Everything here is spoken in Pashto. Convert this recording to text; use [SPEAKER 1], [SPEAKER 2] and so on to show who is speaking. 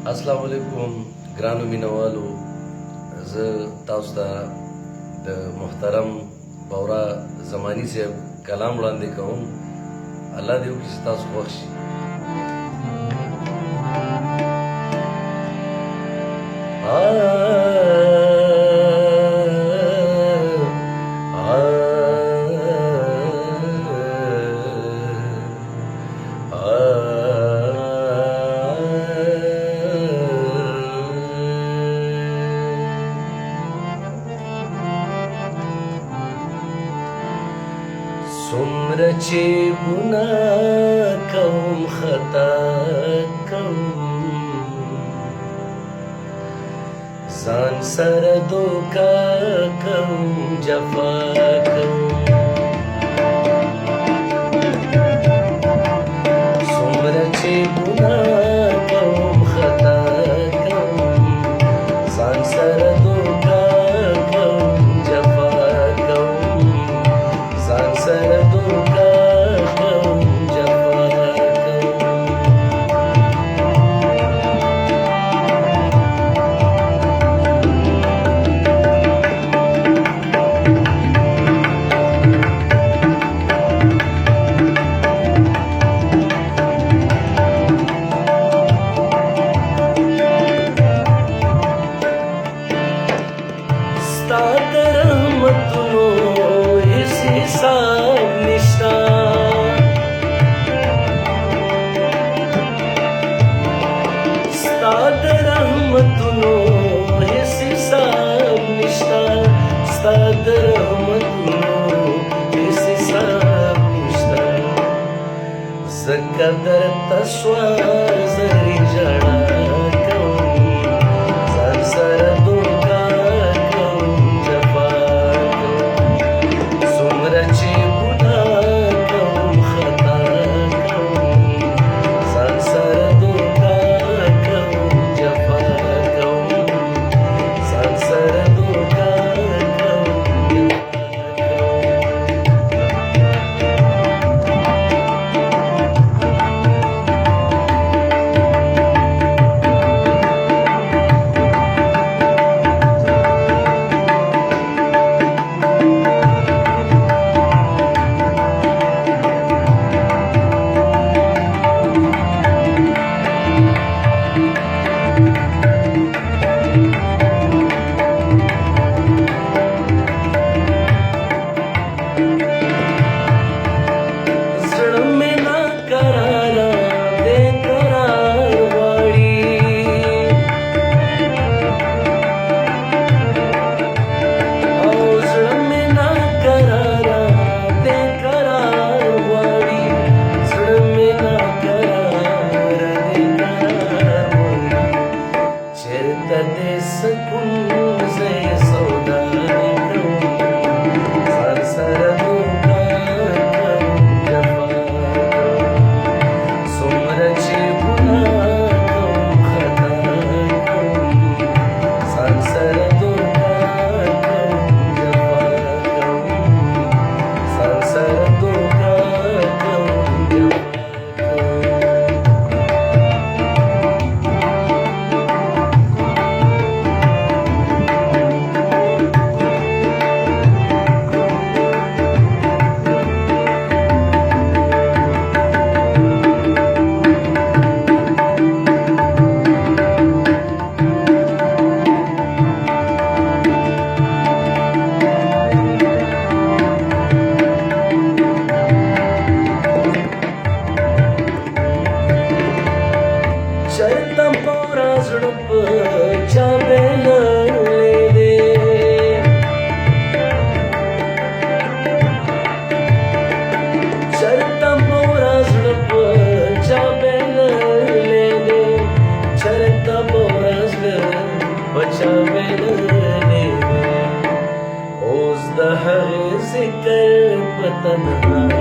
[SPEAKER 1] अस्सलाम वालेकुम ग्रानो मीनवालो ज तاسو ته د محترم بورا زمانی سے کلام وړاندې کوم. الله دې وکړي چې تاسو خوښ شي. څومره چې ګناه کوم خطا کوم ځان سره دوکه کوم جفا کوم څومره چې ګناه کوم خطا کوم ځان سره دوکه کوم جفا کوم ځان سره قدر تسوار زری جڑا کوم ځان سره دوکه کوم جفا کوم څومره چې ګناه کوم خطا کوم ځان سره دوکه کوم جفا کوم ځان سره دوکه کوم اوس د هغې ذکر په تنهایۍ